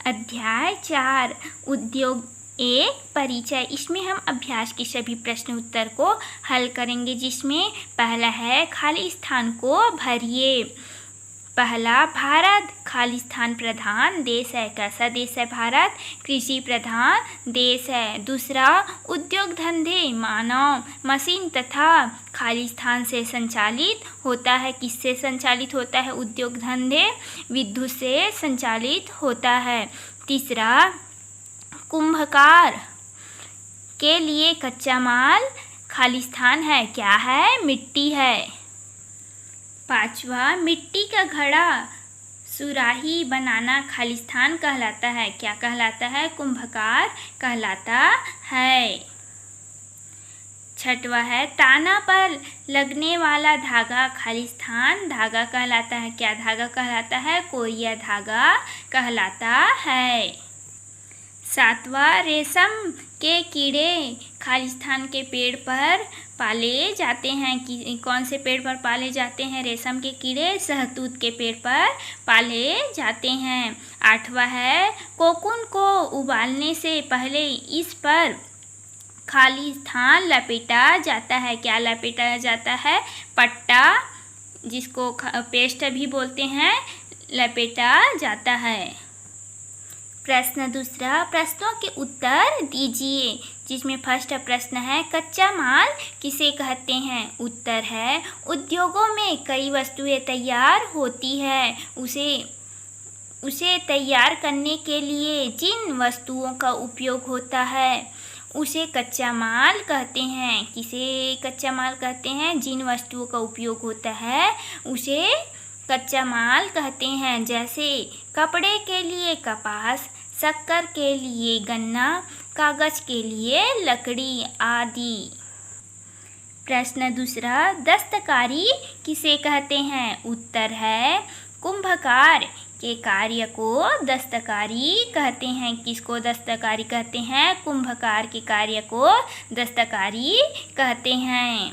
अध्याय 4 उद्योग 1 परिचय। इसमें हम अभ्यास के सभी प्रश्न उत्तर को हल करेंगे, जिसमें पहला है खाली स्थान को भरिए। पहला, भारत खाली स्थान प्रधान देश है। कैसा देश है भारत? कृषि प्रधान देश है। दूसरा, उद्योग धंधे मानव मशीन तथा खाली स्थान से संचालित होता है। किससे संचालित होता है? उद्योग धंधे विद्युत से संचालित होता है। तीसरा, कुंभकार के लिए कच्चा माल खाली स्थान है। क्या है? मिट्टी है। पांचवा, मिट्टी का घड़ा सुराही बनाना खाली स्थान कहलाता है। क्या कहलाता है? कुंभकार कहलाता है। छठवा है, ताना पर लगने वाला धागा खाली स्थान धागा कहलाता है। क्या धागा कहलाता है? कोरिया धागा कहलाता है। सातवां, रेशम के कीड़े खाली स्थान के पेड़ पर पाले जाते हैं। कि कौन से पेड़ पर पाले जाते हैं? रेशम के कीड़े शहतूत के पेड़ पर पाले जाते हैं। आठवां है, कोकून को उबालने से पहले इस पर खाली स्थान लपेटा जाता है। क्या लपेटा जाता है? पट्टा, जिसको पेस्ट भी बोलते हैं, लपेटा जाता है। प्रश्न दूसरा, प्रश्नों के उत्तर दीजिए। जिसमें फर्स्ट प्रश्न है, कच्चा माल किसे कहते हैं? उत्तर है, उद्योगों में कई वस्तुएं तैयार होती है। उसे तैयार करने के लिए जिन वस्तुओं का उपयोग होता है उसे कच्चा माल कहते हैं। किसे कच्चा माल कहते हैं? जिन वस्तुओं का उपयोग होता है उसे कच्चा माल कहते हैं। जैसे कपड़े के लिए कपास, शक्कर के लिए गन्ना, कागज के लिए लकड़ी आदि। प्रश्न दूसरा, दस्तकारी किसे कहते हैं? उत्तर है, कुंभकार के कार्य को दस्तकारी कहते हैं। किसको दस्तकारी कहते हैं? कुंभकार के कार्य को दस्तकारी कहते हैं।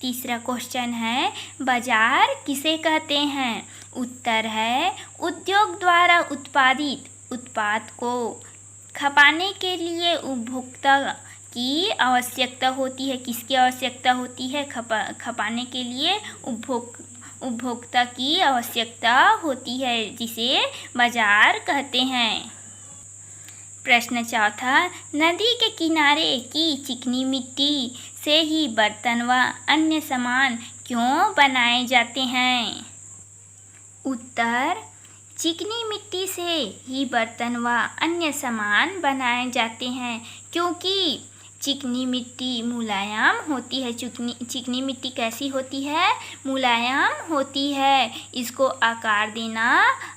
तीसरा क्वेश्चन है, बाजार किसे कहते हैं? उत्तर है, उद्योग द्वारा उत्पादित उत्पाद को खपाने के लिए उपभोक्ता की आवश्यकता होती है। किसकी आवश्यकता होती है? खपाने के लिए उपभोक्ता की आवश्यकता होती है, जिसे बाजार कहते हैं। प्रश्न चौथा, नदी के किनारे की चिकनी मिट्टी से ही बर्तन व अन्य सामान क्यों बनाए जाते हैं? उत्तर, चिकनी मिट्टी से ही बर्तन व अन्य सामान बनाए जाते हैं क्योंकि चिकनी मिट्टी मुलायम होती है। चिकनी मिट्टी कैसी होती है? मुलायम होती है। इसको आकार देना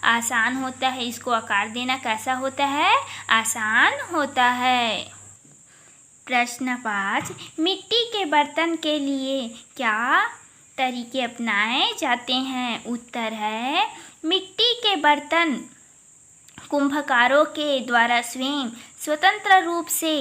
आसान होता है। इसको आकार देना कैसा होता है? आसान होता है। प्रश्न 5, मिट्टी के बर्तन के लिए क्या तरीके अपनाए जाते हैं? उत्तर है, मिट्टी के बर्तन कुंभकारों के द्वारा स्वयं स्वतंत्र रूप से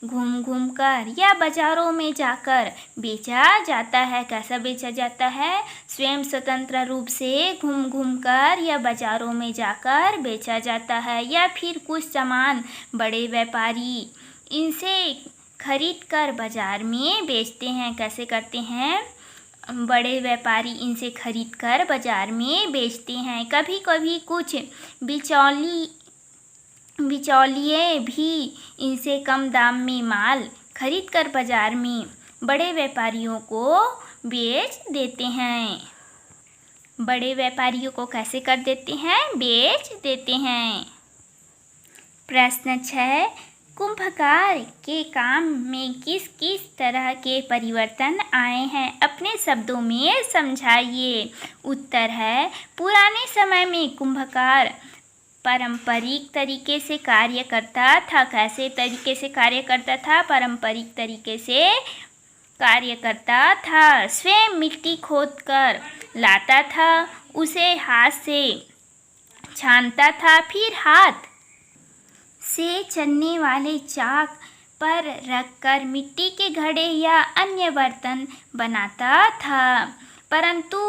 घूम कर या बाजारों में जाकर बेचा जाता है। कैसा बेचा जाता है? स्वयं स्वतंत्र रूप से घूम कर या बाजारों में जाकर बेचा जाता है, या फिर कुछ सामान बड़े व्यापारी इनसे खरीद कर बाजार में बेचते हैं। कैसे करते हैं? बड़े व्यापारी इनसे खरीद कर बाजार में बेचते हैं। कभी कभी कुछ बिचौलिए भी इनसे कम दाम में माल खरीद कर बाजार में बड़े व्यापारियों को बेच देते हैं। बड़े व्यापारियों को कैसे कर देते हैं? बेच देते हैं। प्रश्न 6, कुंभकार के काम में किस किस तरह के परिवर्तन आए हैं? अपने शब्दों में समझाइए। उत्तर है, पुराने समय में कुंभकार पारंपरिक तरीके से कार्य करता था। कैसे तरीके से कार्य करता था? पारंपरिक तरीके से कार्य करता था। स्वयं मिट्टी खोद कर लाता था, उसे हाथ से छानता था, फिर हाथ से चलने वाले चाक पर रखकर मिट्टी के घड़े या अन्य बर्तन बनाता था। परंतु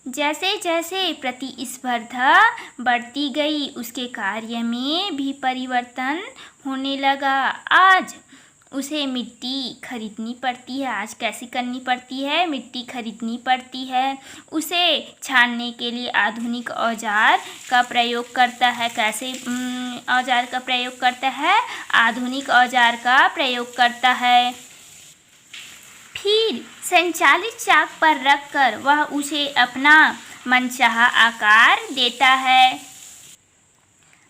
जैसे जैसे प्रतिस्पर्धा बढ़ती गई उसके कार्य में भी परिवर्तन होने लगा। आज उसे मिट्टी खरीदनी पड़ती है। आज कैसी करनी पड़ती है? मिट्टी खरीदनी पड़ती है। उसे छानने के लिए आधुनिक औजार का प्रयोग करता है। कैसे औजार का प्रयोग करता है? आधुनिक औजार का प्रयोग करता है। फिर संचालित चाक पर रखकर वह उसे अपना मनचाहा आकार देता है।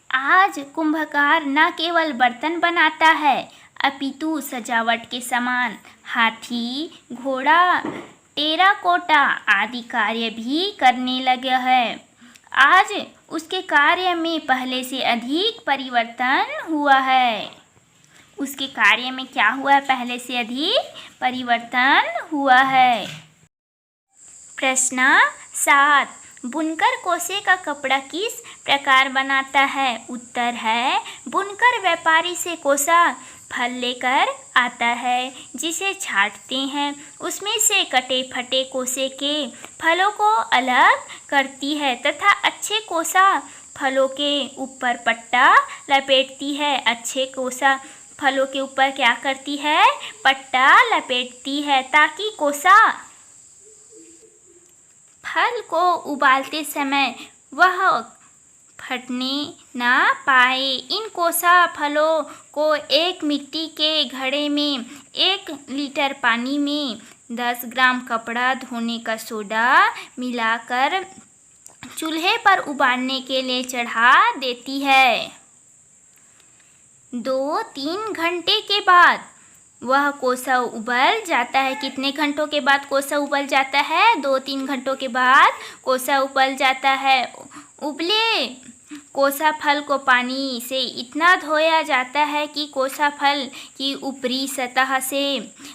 आज कुंभकार न केवल बर्तन बनाता है अपितु सजावट के सामान, हाथी, घोड़ा, टेराकोटा आदि कार्य भी करने लगा है। आज उसके कार्य में पहले से अधिक परिवर्तन हुआ है। उसके कार्य में क्या हुआ है? पहले से अधिक परिवर्तन हुआ है। प्रश्न 7, बुनकर कोसे का कपड़ा किस प्रकार बनाता है? उत्तर है, बुनकर व्यापारी से कोसा फल लेकर आता है जिसे छांटते हैं। उसमें से कटे फटे कोसे के फलों को अलग करती है तथा अच्छे कोसा फलों के ऊपर पट्टा लपेटती है। अच्छे कोसा फलों के ऊपर क्या करती है? पट्टा लपेटती है ताकि कोसा फल को उबालते समय वह फटने ना पाए। इन कोसा फलों को एक मिट्टी के घड़े में 1 लीटर पानी में 10 ग्राम कपड़ा धोने का सोडा मिलाकर चूल्हे पर उबालने के लिए चढ़ा देती है। 2-3 घंटे के बाद वह कोसा उबल जाता है। कितने घंटों के बाद कोसा उबल जाता है? 2-3 घंटों के बाद कोसा उबल जाता है। उबले कोसा फल को पानी से इतना धोया जाता है कि कोसा फल की ऊपरी सतह से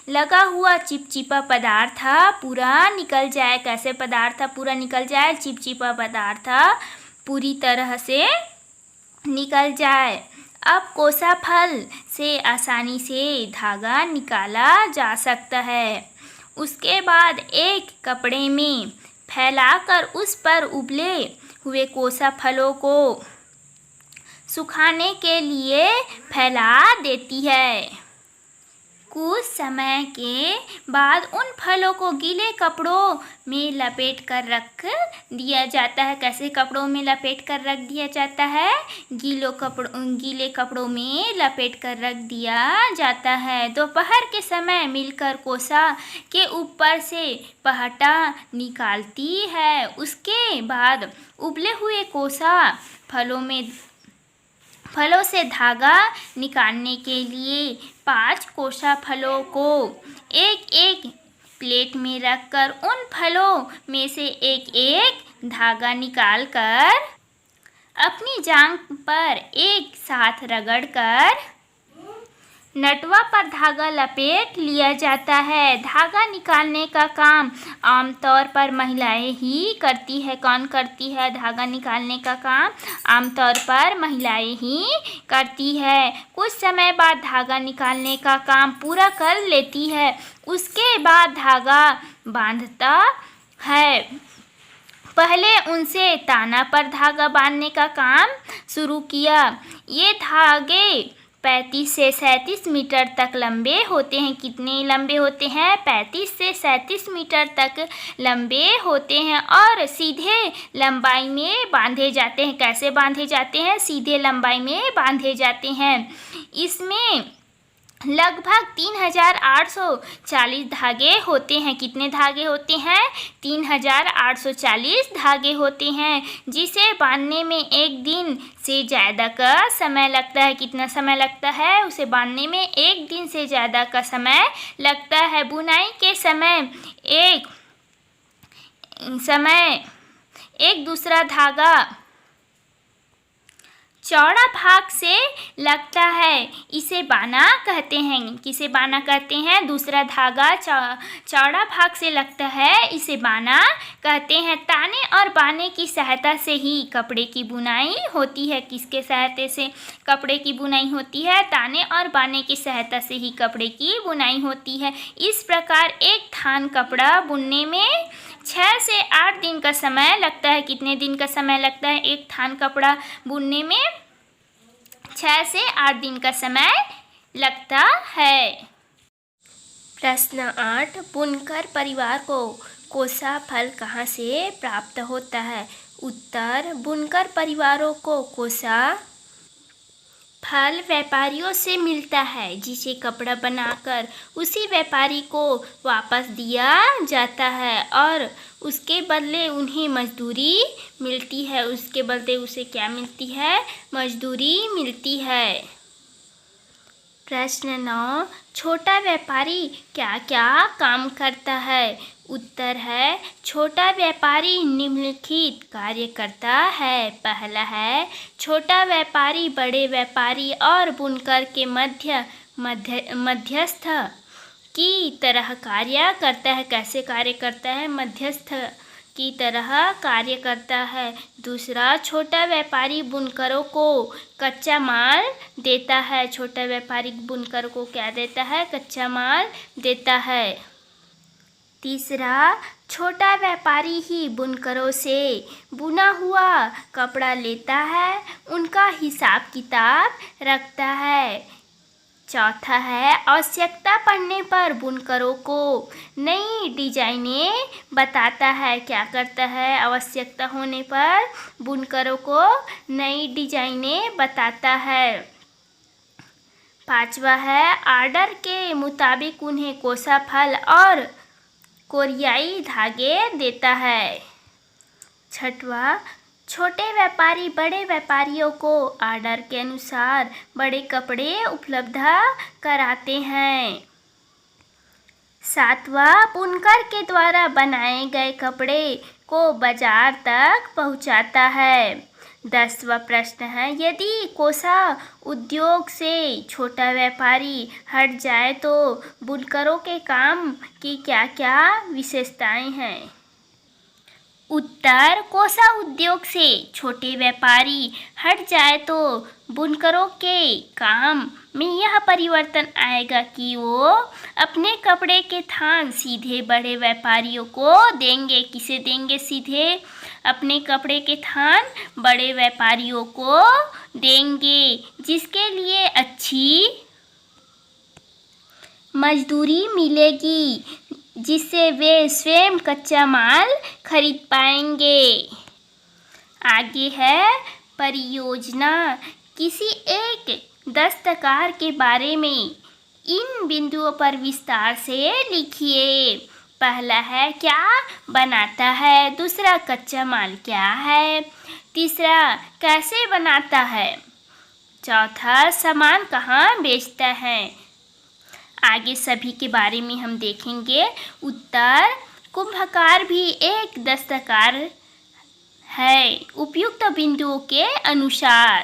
लगा हुआ चिपचिपा पदार्थ पूरा निकल जाए। कैसे पदार्थ पूरा निकल जाए? चिपचिपा पदार्थ पूरी तरह से निकल जाए। अब कोसा फल से आसानी से धागा निकाला जा सकता है। उसके बाद एक कपड़े में फैलाकर उस पर उबले हुए कोसा फलों को सुखाने के लिए फैला देती है। कुछ समय के बाद उन फलों को गीले कपड़ों में लपेट कर रख दिया जाता है। कैसे कपड़ों में लपेट कर रख दिया जाता है? गीले कपड़ों में लपेट कर रख दिया जाता है। दोपहर के समय मिलकर कोसा के ऊपर से पहटा निकालती है। उसके बाद उबले हुए कोसा फलों से धागा निकालने के लिए 5 कोसा फलों को एक एक प्लेट में रखकर उन फलों में से एक एक धागा निकालकर अपनी जांघ पर एक साथ रगड़कर नटवा पर धागा लपेट लिया जाता है। धागा निकालने का काम आमतौर पर महिलाएं ही करती है। कौन करती है? धागा निकालने का काम आमतौर पर महिलाएं ही करती है। कुछ समय बाद धागा निकालने का काम पूरा कर लेती है। उसके बाद धागा बांधता है। पहले उनसे ताना पर धागा बांधने का काम शुरू किया। ये धागे 35 से 37 मीटर तक लंबे होते हैं। कितने लंबे होते हैं? 35 से 37 मीटर तक लंबे होते हैं और सीधे लंबाई में बांधे जाते हैं। कैसे बांधे जाते हैं? सीधे लंबाई में बांधे जाते हैं। इसमें लगभग 3840 धागे होते हैं। कितने धागे होते हैं? 3840 धागे होते हैं, जिसे बांधने में 1 दिन से ज़्यादा का समय लगता है। कितना समय लगता है? उसे बांधने में 1 दिन से ज़्यादा का समय लगता है। बुनाई के समय एक दूसरा धागा चौड़ा भाग से लगता है, इसे बाना कहते हैं। किसे बाना कहते हैं? दूसरा धागा चौड़ा भाग से लगता है, इसे बाना कहते हैं। ताने और बाने की सहायता से ही कपड़े की बुनाई होती है। किसके सहायता से कपड़े की बुनाई होती है? ताने और बाने की सहायता से ही कपड़े की बुनाई होती है। इस प्रकार एक थान कपड़ा बुनने में 6 से 8 दिन का समय लगता है। कितने दिन का समय लगता है एक थान कपड़ा बुनने में? 6 से 8 दिन का समय लगता है। प्रश्न 8, बुनकर परिवार को कोसा फल कहाँ से प्राप्त होता है? उत्तर, बुनकर परिवारों को कोसा फल व्यापारियों से मिलता है, जिसे कपड़ा बनाकर उसी व्यापारी को वापस दिया जाता है और उसके बदले उन्हें मजदूरी मिलती है। उसके बदले उसे क्या मिलती है? मजदूरी मिलती है। प्रश्न 9, छोटा व्यापारी क्या क्या काम करता है? उत्तर है, छोटा व्यापारी निम्नलिखित कार्य करता है। पहला है, छोटा व्यापारी बड़े व्यापारी और बुनकर के मध्यस्थ की तरह कार्य करता है। कैसे कार्य करता है? मध्यस्थ की तरह कार्य करता है। दूसरा, छोटा व्यापारी बुनकरों को कच्चा माल देता है। छोटा व्यापारी बुनकर को क्या देता है? कच्चा माल देता है। तीसरा, छोटा व्यापारी ही बुनकरों से बुना हुआ कपड़ा लेता है, उनका हिसाब किताब रखता है। चौथा है, आवश्यकता पड़ने पर बुनकरों को नई डिजाइनें बताता है। क्या करता है? आवश्यकता होने पर बुनकरों को नई डिजाइनें बताता है। पांचवा है, ऑर्डर के मुताबिक उन्हें कोसा फल और कोरियाई धागे देता है। छठवा, छोटे व्यापारी बड़े व्यापारियों को ऑर्डर के अनुसार बड़े कपड़े उपलब्ध कराते हैं। सातवां, बुनकर के द्वारा बनाए गए कपड़े को बाजार तक पहुंचाता है। 10वां प्रश्न है, यदि कोसा उद्योग से छोटा व्यापारी हट जाए तो बुनकरों के काम की क्या क्या विशेषताएं हैं? उत्तर, कोसा उद्योग से छोटे व्यापारी हट जाए तो बुनकरों के काम में यह परिवर्तन आएगा कि वो अपने कपड़े के थान सीधे बड़े व्यापारियों को देंगे। किसे देंगे? सीधे अपने कपड़े के थान बड़े व्यापारियों को देंगे, जिसके लिए अच्छी मजदूरी मिलेगी, जिससे वे स्वयं कच्चा माल खरीद पाएंगे। आगे है परियोजना। किसी एक दस्तकार के बारे में इन बिंदुओं पर विस्तार से लिखिए। पहला है, क्या बनाता है? दूसरा, कच्चा माल क्या है? तीसरा, कैसे बनाता है? चौथा, सामान कहाँ बेचता है? आगे सभी के बारे में हम देखेंगे। उत्तर, कुंभकार भी एक दस्तकार है, उपयुक्त बिंदुओं के अनुसार।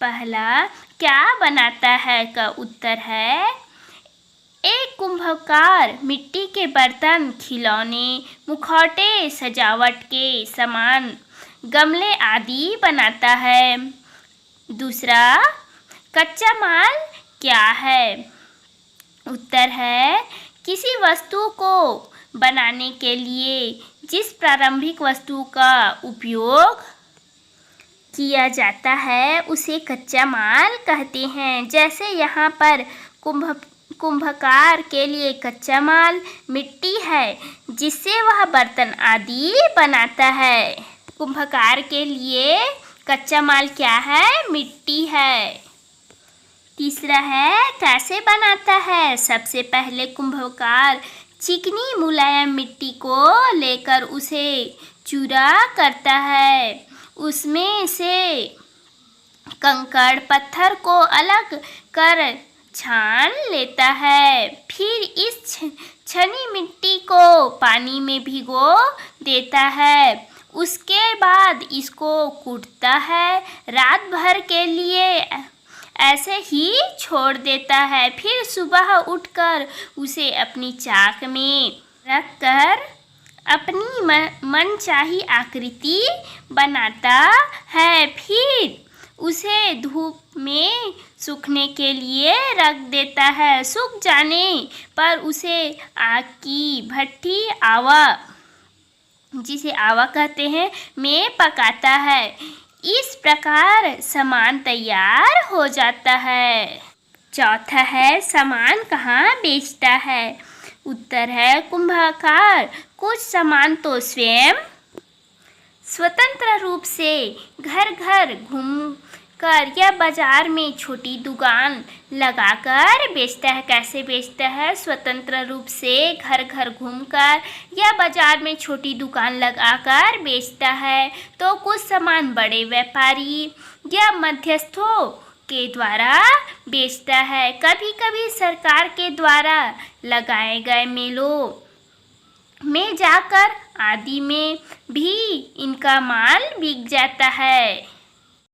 पहला, क्या बनाता है का उत्तर है, एक कुंभकार मिट्टी के बर्तन, खिलौने, मुखौटे, सजावट के सामान, गमले आदि बनाता है। दूसरा, कच्चा माल क्या है? उत्तर है, किसी वस्तु को बनाने के लिए जिस प्रारंभिक वस्तु का उपयोग किया जाता है उसे कच्चा माल कहते हैं। जैसे यहाँ पर कुंभकार के लिए कच्चा माल मिट्टी है, जिससे वह बर्तन आदि बनाता है। कुंभकार के लिए कच्चा माल क्या है? मिट्टी है। तीसरा है, कैसे बनाता है? सबसे पहले कुंभकार चिकनी मुलायम मिट्टी को लेकर उसे चूरा करता है, उसमें से कंकड़ पत्थर को अलग कर छान लेता है। फिर इस छनी मिट्टी को पानी में भिगो देता है। उसके बाद इसको कूटता है, रात भर के लिए ऐसे ही छोड़ देता है। फिर सुबह उठकर उसे अपनी चाक में रखकर अपनी मनचाही आकृति बनाता है। फिर उसे धूप में सूखने के लिए रख देता है। सूख जाने पर उसे आग की भट्ठी आवा जिसे आवा कहते हैं, में पकाता है। इस प्रकार सामान तैयार हो जाता है। चौथा है सामान कहाँ बेचता है। उत्तर है कुंभकार कुछ सामान तो स्वयं स्वतंत्र रूप से घर घर घूमकर या बाजार में छोटी दुकान लगाकर बेचता है। कैसे बेचता है? स्वतंत्र रूप से घर घर घूमकर या बाजार में छोटी दुकान लगाकर बेचता है। तो कुछ सामान बड़े व्यापारी या मध्यस्थों के द्वारा बेचता है। कभी कभी सरकार के द्वारा लगाए गए मेलों में जाकर आदि में भी इनका माल बिक जाता है।